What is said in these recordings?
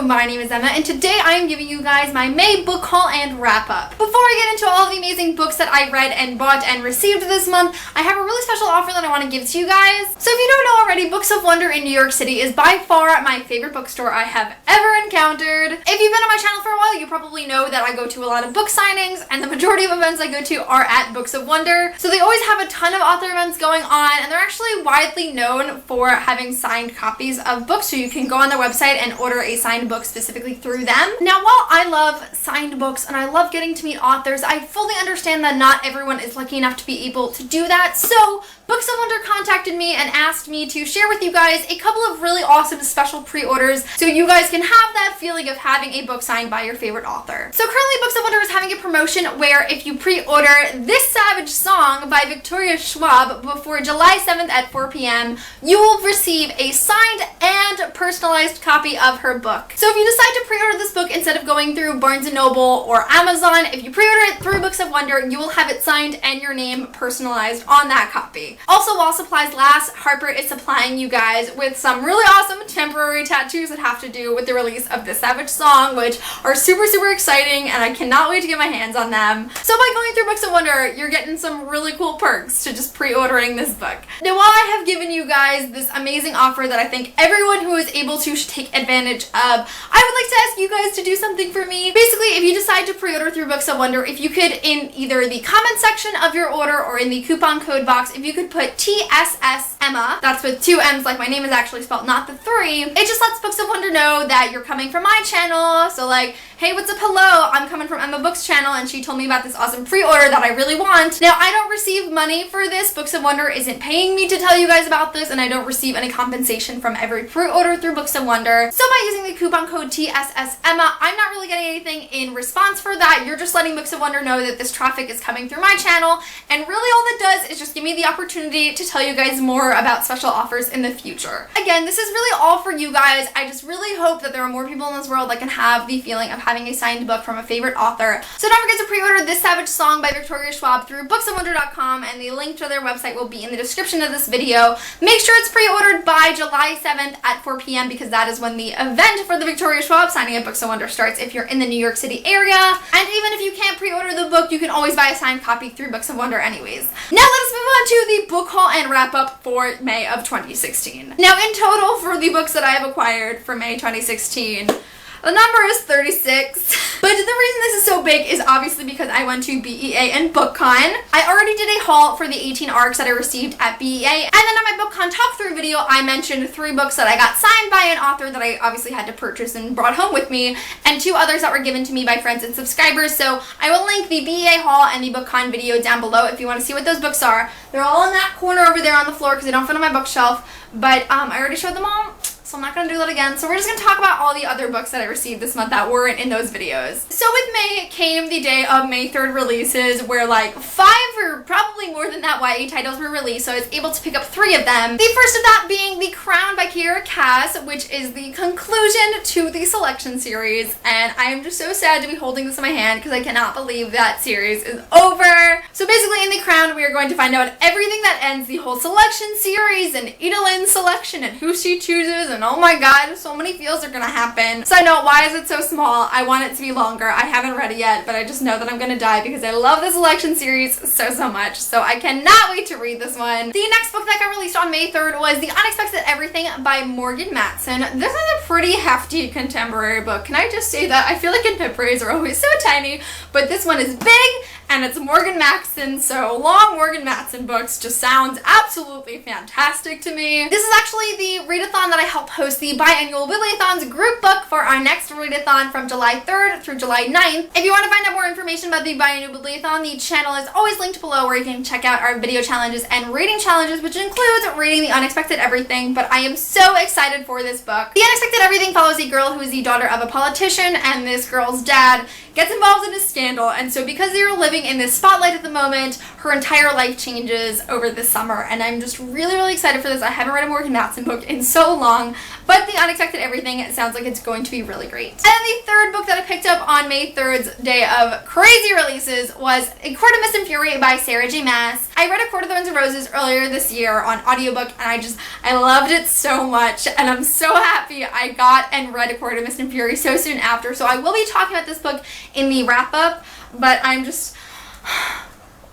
my name is Emma, and today I am giving you guys my May book haul and wrap-up. Before I get into all the amazing books that I read and bought and received this month, I have a really special offer that I want to give to you guys. So if you don't know already, Books of Wonder in New York City is by far my favorite bookstore I have ever encountered. If you've been on my channel for a while, you probably know that I go to a lot of book signings, and the majority of events I go to are at Books of Wonder. So they always have a ton of author events going on, and they're actually widely known for having signed copies of books, so you can go on their website and order a signed book specifically through them. Now, while I love signed books and I love getting to meet authors, I fully understand that not everyone is lucky enough to be able to do that. So Books of Wonder contacted me and asked me to share with you guys a couple of really awesome special pre-orders so you guys can have that feeling of having a book signed by your favorite author. So currently Books of Wonder is having a promotion where if you pre-order This Savage Song by Victoria Schwab before July 7th at 4 p.m., you will receive a signed and personalized copy of her book. So if you decide to pre-order this book instead of going through Barnes & Noble or Amazon, if you pre-order it through Books of Wonder, you will have it signed and your name personalized on that copy. Also, while supplies last, Harper is supplying you guys with some really awesome temporary tattoos that have to do with the release of This Savage Song, which are super exciting, and I cannot wait to get my hands on them. So by going through Books of Wonder, you're getting some really cool perks to just pre-ordering this book. Now, while I have given you guys this amazing offer that I think everyone who is able to should take advantage of, I would like to ask you guys to do something for me. Basically, if you decide to pre-order through Books of Wonder, if you could, in either the comment section of your order or in the coupon code box, if you could put TSS Emma, that's with 2 M's like my name is actually spelled, not the 3, it just lets Books of Wonder know that you're coming from my channel. So like, hey, what's up, hello, I'm coming from Emma Books channel, and she told me about this awesome pre-order that I really want. Now, I don't receive money for this. Books of Wonder isn't paying me to tell you guys about this, and I don't receive any compensation from every pre-order through Books of Wonder. So by using the coupon code TSS Emma, I'm not really getting anything in response for that. You're just letting Books of Wonder know that this traffic is coming through my channel, and really all that does is just give me the opportunity to tell you guys more about special offers in the future. Again, this is really all for you guys. I just really hope that there are more people in this world that can have the feeling of having a signed book from a favorite author. So don't forget to pre-order This Savage Song by Victoria Schwab through booksofwonder.com, and the link to their website will be in the description of this video. Make sure it's pre-ordered by July 7th at 4 p.m. because that is when the event for the Victoria Schwab signing at Books of Wonder starts if you're in the New York City area. And even if you can't pre-order the book, you can always buy a signed copy through Books of Wonder anyways. Now let us move on to the book haul and wrap-up for May of 2016. Now, in total for the books that I have acquired for May 2016, the number is 36, but the reason this is so big is obviously because I went to BEA and BookCon. I already did a haul for the 18 ARCs that I received at BEA, and then on my BookCon talk-through video, I mentioned 3 books that I got signed by an author that I obviously had to purchase and brought home with me, and 2 others that were given to me by friends and subscribers. So I will link the BEA haul and the BookCon video down below if you want to see what those books are. They're all in that corner over there on the floor because they don't fit on my bookshelf, but I already showed them all, so I'm not going to do that again. So we're just going to talk about all the other books that I received this month that weren't in those videos. So with May came the day of May 3rd releases, where like 5 or probably more than that YA titles were released, so I was able to pick up 3 of them. The first of that being The Crown by Kiera Cass, which is the conclusion to the Selection series, and I am just so sad to be holding this in my hand because I cannot believe that series is over. So basically in The Crown, we are going to find out everything that ends the whole Selection series and Edelin's selection and who she chooses, and oh my god, so many feels are gonna happen. Side note, why is it so small? I want it to be longer. I haven't read it yet, but I just know that I'm gonna die because I love this Selection series so much. So I cannot wait to read this one. The next book that got released on May 3rd was The Unexpected Everything by Morgan Matson. This is a pretty hefty contemporary book. Can I just say that? I feel like contemporaries are always so tiny, but this one is big, and it's Morgan Matson, so long Morgan Matson books just sounds absolutely fantastic to me. This is actually the readathon that I helped host the biannual Bibliothon's group book for our next readathon from July 3rd through July 9th. If you want to find out more information about the biannual Bibliothon, the channel is always linked below where you can check out our video challenges and reading challenges, which includes reading The Unexpected Everything, but I am so excited for this book. The Unexpected Everything follows a girl who is the daughter of a politician, and this girl's dad gets involved in a scandal, and so because they're living in this spotlight at the moment, her entire life changes over the summer, and I'm just really, really excited for this. I haven't read a Morgan Matson book in so long, but The Unexpected Everything, it sounds like it's going to be really great. And then the third book that I picked up on May 3rd's day of crazy releases was A Court of Mist and Fury by Sarah J. Maas. I read A Court of Thorns and Roses earlier this year on audiobook, and I loved it so much, and I'm so happy I got and read A Court of Mist and Fury so soon after. So I will be talking about this book in the wrap-up, but I'm just...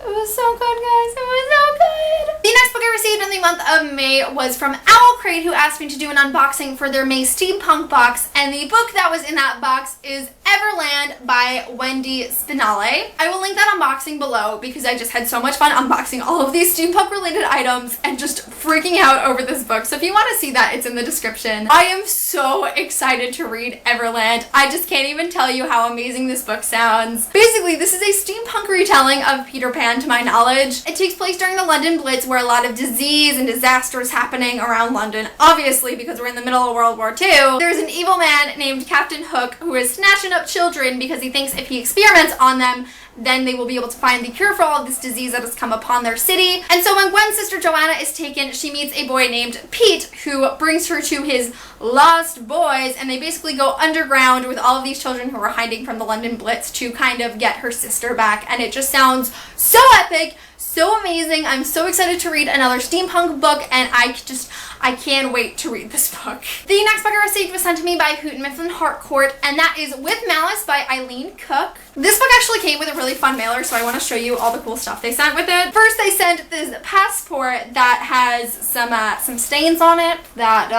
It was so good, guys. It was so good. The next book I received in the month of May was from Owl Crate, who asked me to do an unboxing for their May steampunk box, and the book that was in that box is Everland by Wendy Spinale. I will link that unboxing below because I just had so much fun unboxing all of these steampunk related items and just freaking out over this book. So if you want to see that, it's in the description. I am so excited to read Everland. I just can't even tell you how amazing this book sounds. Basically, this is a steampunk retelling of Peter Pan, to my knowledge. It takes place during the London Blitz, where a lot of disease and disaster is happening around London, obviously because we're in the middle of World War II. There's an evil man named Captain Hook who is snatching up children because he thinks if he experiments on them, then they will be able to find the cure for all of this disease that has come upon their city. And so when Gwen's sister Joanna is taken, she meets a boy named Pete who brings her to his lost boys, and they basically go underground with all of these children who are hiding from the London Blitz to kind of get her sister back. And it just sounds so epic, so amazing. I'm so excited to read another steampunk book, and I can't wait to read this book. The next book I received was sent to me by Houghton Mifflin Harcourt, and that is With Malice by Eileen Cook. This book actually came with a really fun mailer, so I want to show you all the cool stuff they sent with it. First, they sent this passport that has some stains on it that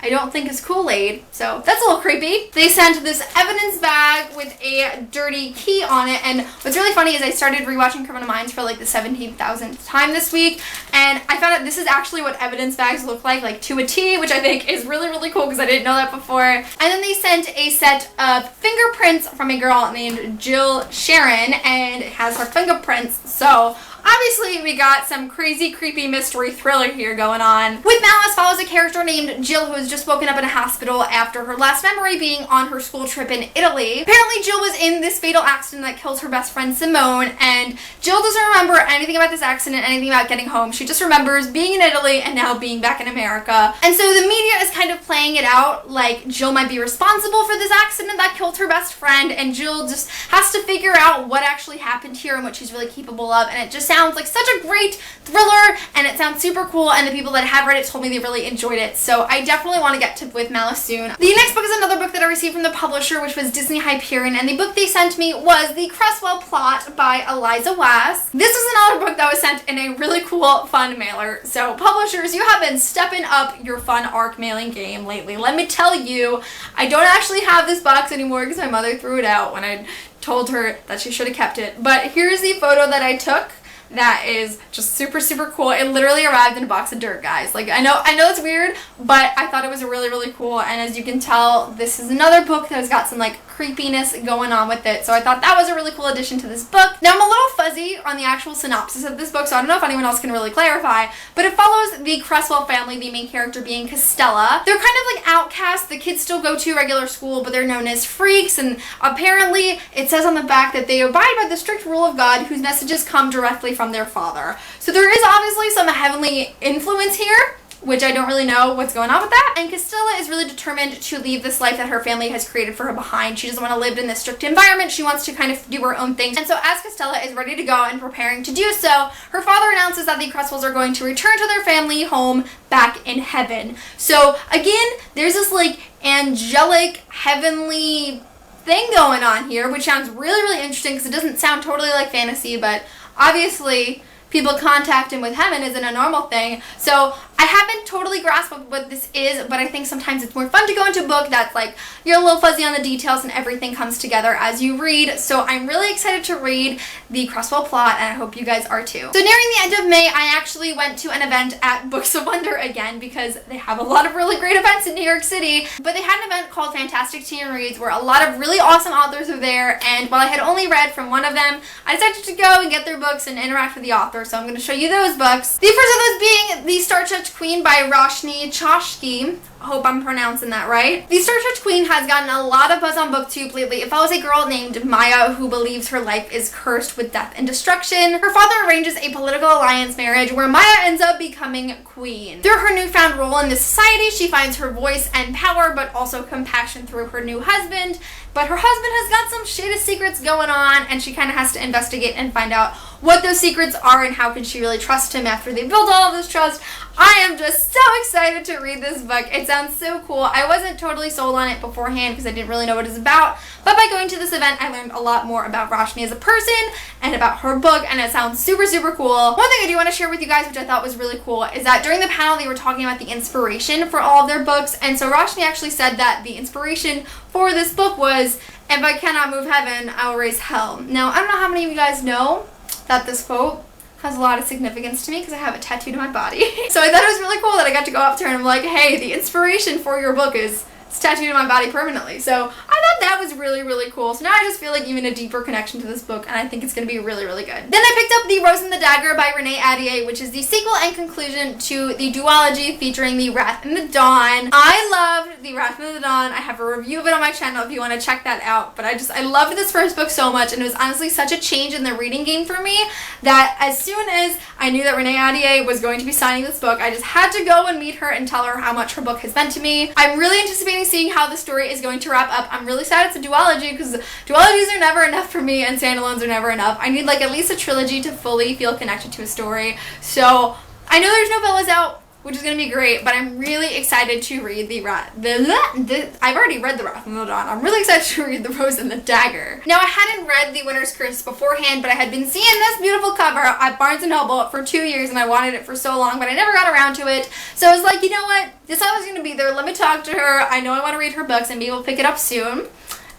I don't think is Kool-Aid, so that's a little creepy. They sent this evidence bag with a dirty key on it, and what's really funny is I started rewatching Criminal Minds for like the 17,000th time this week, and I found out this is actually what evidence bags look like to a T, which I think is really, really cool because I didn't know that before. And then they sent a set of fingerprints from a girl named Jill Sharon, and it has her fingerprints, so obviously we got some crazy, creepy mystery thriller here going on. With Malice follows a character named Jill who has just woken up in a hospital after her last memory being on her school trip in Italy. Apparently Jill was in this fatal accident that kills her best friend Simone, and Jill doesn't remember anything about this accident, anything about getting home. She just remembers being in Italy and now being back in America. And so the media is kind of playing it out like Jill might be responsible for this accident that killed her best friend, and Jill just has to figure out what actually happened here and what she's really capable of, and it just sounds like such a great thriller, and it sounds super cool, and the people that have read it told me they really enjoyed it, so I definitely want to get to With Malice soon. The next book is another book that I received from the publisher, which was Disney Hyperion, and the book they sent me was The Cresswell Plot by Eliza Wass. This is another book that was sent in a really cool, fun mailer, so publishers, you have been stepping up your fun ARC mailing game lately. Let me tell you, I don't actually have this box anymore because my mother threw it out when I told her that she should have kept it, but here's the photo that I took. That is just super, super cool. It literally arrived in a box of dirt, guys. Like, I know it's weird, but I thought it was really, really cool. And as you can tell, this is another book that's got some like creepiness going on with it. So I thought that was a really cool addition to this book. Now I'm a little fuzzy on the actual synopsis of this book, so I don't know if anyone else can really clarify, but it follows the Cresswell family, the main character being Costella. They're kind of like outcasts. The kids still go to regular school, but they're known as freaks, and apparently it says on the back that they abide by the strict rule of God, whose messages come directly from their father. So there is obviously some heavenly influence here, which I don't really know what's going on with that. And Costella is really determined to leave this life that her family has created for her behind. She doesn't want to live in this strict environment. She wants to kind of do her own thing. And so as Costella is ready to go and preparing to do so, her father announces that the Cresswells are going to return to their family home back in heaven. So again, there's this like angelic, heavenly thing going on here, which sounds really, really interesting because it doesn't sound totally like fantasy, but obviously people contacting with heaven isn't a normal thing. So I haven't totally grasped what this is, but I think sometimes it's more fun to go into a book that's like, you're a little fuzzy on the details and everything comes together as you read. So I'm really excited to read The Cresswell Plot, and I hope you guys are too. So nearing the end of May, I actually went to an event at Books of Wonder again because they have a lot of really great events in New York City. But they had an event called Fantastic Teen Reads where a lot of really awesome authors are there, and while I had only read from one of them, I decided to go and get their books and interact with the author. So I'm going to show you those books. The first of those being the Star Trek Church Queen by Roshni Chashki. I hope I'm pronouncing that right. The Star Church Queen has gotten a lot of buzz on BookTube lately. It follows a girl named Maya who believes her life is cursed with death and destruction. Her father arranges a political alliance marriage where Maya ends up becoming queen. Through her newfound role in this society, she finds her voice and power, but also compassion through her new husband. But her husband has got some shady secrets going on, and she kind of has to investigate and find out what those secrets are and how can she really trust him after they build all of this trust. I am just so excited to read this book. It sounds so cool. I wasn't totally sold on it beforehand because I didn't really know what it was about, but by going to this event, I learned a lot more about Roshni as a person and about her book, and it sounds super, super cool. One thing I do want to share with you guys, which I thought was really cool, is that during the panel, they were talking about the inspiration for all of their books, and so Roshni actually said that the inspiration for this book was, "If I cannot move heaven, I will raise hell." Now, I don't know how many of you guys know that this quote has a lot of significance to me because I have it tattooed on my body. So I thought it was really cool that I got to go up to her and I'm like, hey, the inspiration for your book is tattooed on my body permanently. So I thought that was really, really cool. So now I just feel like even a deeper connection to this book, and I think it's going to be really, really good. Then I picked up The Rose and the Dagger by Renee Ahdieh, which is the sequel and conclusion to the duology featuring The Wrath and the Dawn. I loved The Wrath and the Dawn. I have a review of it on my channel if you want to check that out. But I loved this first book so much, and it was honestly such a change in the reading game for me that as soon as I knew that Renee Ahdieh was going to be signing this book, I just had to go and meet her and tell her how much her book has meant to me. I'm really anticipating seeing how the story is going to wrap up. I'm really sad it's a duology because duologies are never enough for me and standalones are never enough. I need like at least a trilogy to fully feel connected to a story. So I know there's novellas out, which is going to be great, but I'm really excited to read I've already read The Wrath and the Dawn. I'm really excited to read The Rose and the Dagger. Now, I hadn't read The Winter's Curse beforehand, but I had been seeing this beautiful cover at Barnes & Noble for 2 years, and I wanted it for so long, but I never got around to it. So I was like, you know what? This always going to be there. Let me talk to her. I know I want to read her books and be able to pick it up soon.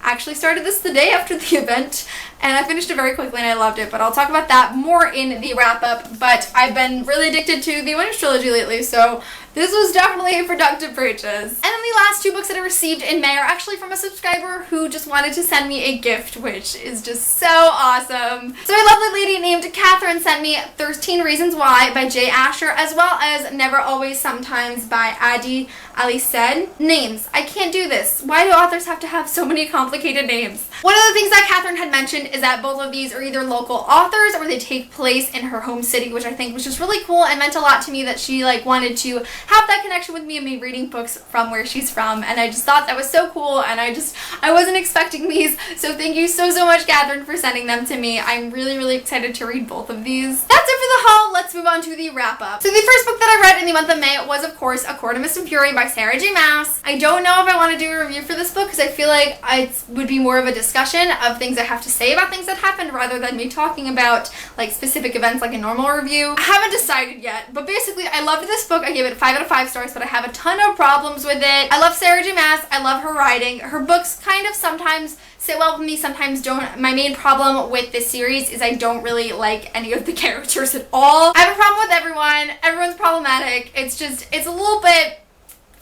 I actually started this the day after the event, and I finished it very quickly and I loved it, but I'll talk about that more in the wrap-up. But I've been really addicted to the Winter's Trilogy lately, so this was definitely a productive purchase. And then the last two books that I received in May are actually from a subscriber who just wanted to send me a gift, which is just so awesome. So a lovely lady named Catherine sent me 13 Reasons Why by Jay Asher, as well as Never Always Sometimes by Adi Ali Said. Names. I can't do this. Why do authors have to have so many complicated names? One of the things that Catherine had mentioned is that both of these are either local authors or they take place in her home city, which I think was just really cool and meant a lot to me that she wanted to have that connection with me and me reading books from where she's from, and I just thought that was so cool, and I wasn't expecting these, so thank you so much, Catherine, for sending them to me. I'm really, really excited to read both of these. That's it for the haul. Let's move on to the wrap-up. So the first book that I read in the month of May was, of course, A Court of Mist and Fury by Sarah J. Maas. I don't know if I want to do a review for this book because I feel like it would be more of a discussion of things I have to say about things that happened rather than me talking about specific events like a normal review. I haven't decided yet, but basically I loved this book. I gave it 5 out of 5 stars, but I have a ton of problems with it. I love Sarah J. Maas. I love her writing. Her books kind of sometimes sit well with me, sometimes don't. My main problem with this series is I don't really like any of the characters at all. I have a problem with everyone. Everyone's problematic. It's a little bit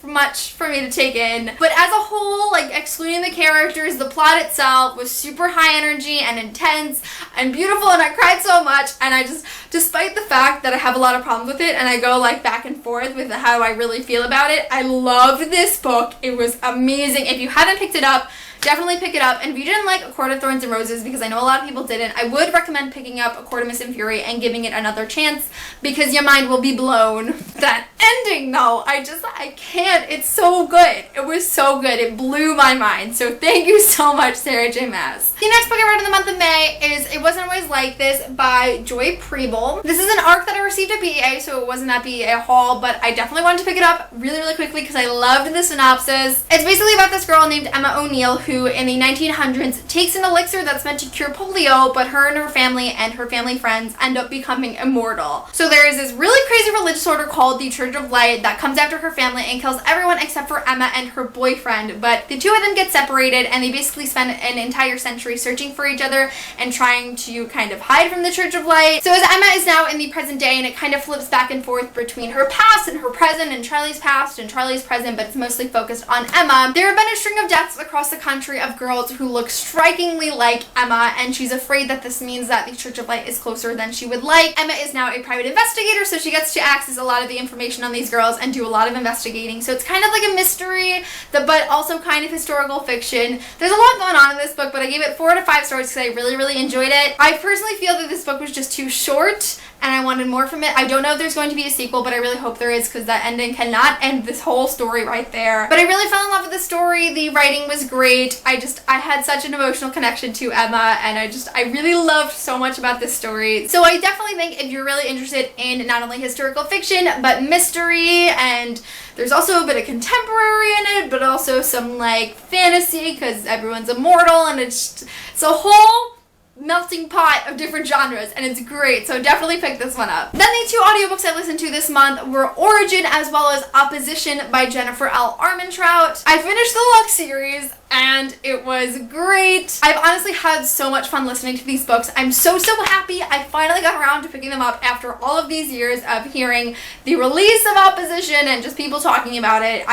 much for me to take in, but as a whole, excluding the characters, the plot itself was super high energy and intense and beautiful, and I cried so much, and I just, despite the fact that I have a lot of problems with it and I go back and forth with how I really feel about it, I loved this book. It was amazing. If you haven't picked it up, definitely pick it up, and if you didn't like A Court of Thorns and Roses, because I know a lot of people didn't, I would recommend picking up A Court of Mist and Fury and giving it another chance because your mind will be blown. That ending though, I can't, it's so good. It was so good. It blew my mind. So thank you so much, Sarah J. Maas. The next book I read in the month of May is It Wasn't Always Like This by Joy Preble. This is an ARC that I received at BEA, so it wasn't at BEA haul, but I definitely wanted to pick it up really, really quickly because I loved the synopsis. It's basically about this girl named Emma O'Neill who in the 1900s takes an elixir that's meant to cure polio, but her and her family friends end up becoming immortal. So there is this really crazy religious order called the Church of Light that comes after her family and kills everyone except for Emma and her boyfriend, but the two of them get separated and they basically spend an entire century searching for each other and trying to kind of hide from the Church of Light. So as Emma is now in the present day, and it kind of flips back and forth between her past and her present and Charlie's past and Charlie's present, but it's mostly focused on Emma. There have been a string of deaths across the country country of girls who look strikingly like Emma, and she's afraid that this means that the Church of Light is closer than she would like. Emma is now a private investigator, so she gets to access a lot of the information on these girls and do a lot of investigating. So it's kind of like a mystery, but also kind of historical fiction. There's a lot going on in this book, but I gave it 4 out of 5 stars because I really, really enjoyed it. I personally feel that this book was just too short, and I wanted more from it. I don't know if there's going to be a sequel, but I really hope there is, because that ending cannot end this whole story right there. But I really fell in love with the story. The writing was great. I had such an emotional connection to Emma, and I really loved so much about this story. So I definitely think if you're really interested in not only historical fiction, but mystery, and there's also a bit of contemporary in it, but also some like fantasy, because everyone's immortal, and it's a whole melting pot of different genres, and it's great, so definitely pick this one up. Then the 2 audiobooks I listened to this month were Origin as well as Opposition by Jennifer L. Armentrout. I finished the Lux series, and it was great. I've honestly had so much fun listening to these books. I'm so happy I finally got around to picking them up after all of these years of hearing the release of Opposition and just people talking about it.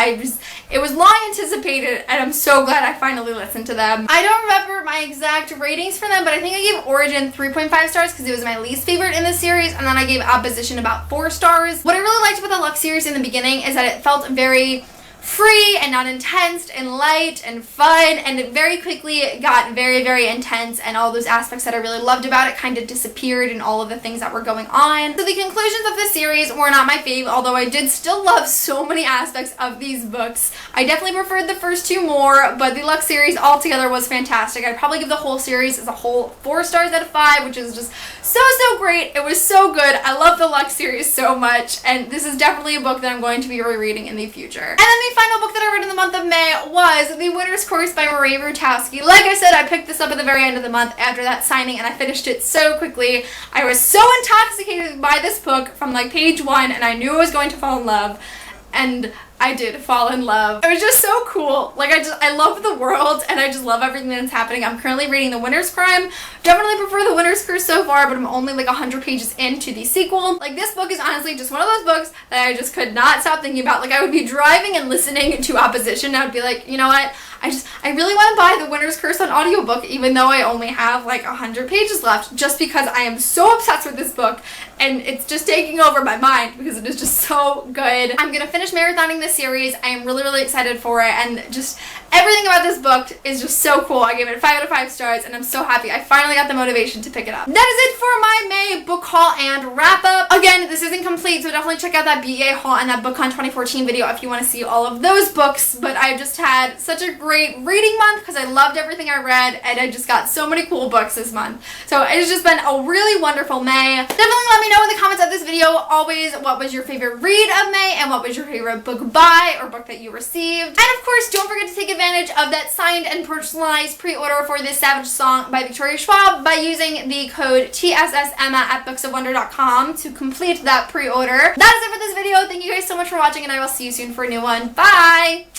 It was long anticipated, and I'm so glad I finally listened to them. I don't remember my exact ratings for them, but I think I gave Origin 3.5 stars because it was my least favorite in the series, and then I gave Opposition about 4 stars. What I really liked about the Lux series in the beginning is that it felt very free and not intense and light and fun, and it very quickly got very intense, and all those aspects that I really loved about it kind of disappeared in all of the things that were going on. So the conclusions of the series were not my fave, although I did still love so many aspects of these books. I definitely preferred the first 2 more, but the Lux series altogether was fantastic. I'd probably give the whole series as a whole 4 stars out of 5, which is just so great. It was so good. I love the Lux series so much, and this is definitely a book that I'm going to be rereading in the future. And then the final book that I read in the month of May was The Winter's Course by Marie Rutowski. Like I said, I picked this up at the very end of the month after that signing, and I finished it so quickly. I was so intoxicated by this book from like page 1, and I knew I was going to fall in love, and I did fall in love. It was just so cool. Like, I love the world, and I just love everything that's happening. I'm currently reading The Winter's Crime. Definitely prefer The Winter's Curse so far, but I'm only like 100 pages into the sequel. Like, this book is honestly just one of those books that I just could not stop thinking about. Like, I would be driving and listening to Opposition, and I would be like, you know what? I really want to buy The Winter's Curse on audiobook, even though I only have like 100 pages left, just because I am so obsessed with this book, and it's just taking over my mind because it is just so good. I'm gonna finish marathoning this series. I am really excited for it, and just everything about this book is just so cool. I gave it 5 out of 5 stars, and I'm so happy I finally got the motivation to pick it up. That is it for my May book haul and wrap up. Again, this isn't complete, so definitely check out that BA haul and that BookCon 2014 video if you want to see all of those books, but I've just had such a great reading month because I loved everything I read, and I just got so many cool books this month. So it's just been a really wonderful May. Definitely let me know in the comments of this video always what was your favorite read of May, and what was your favorite book buy or book that you received. And of course, don't forget to take advantage of that signed and personalized pre-order for this Savage Song by Victoria Schwab by using the code TSSEMMA at booksofwonder.com to complete that pre-order. That is it for this video. Thank you guys so much for watching, and I will see you soon for a new one. Bye!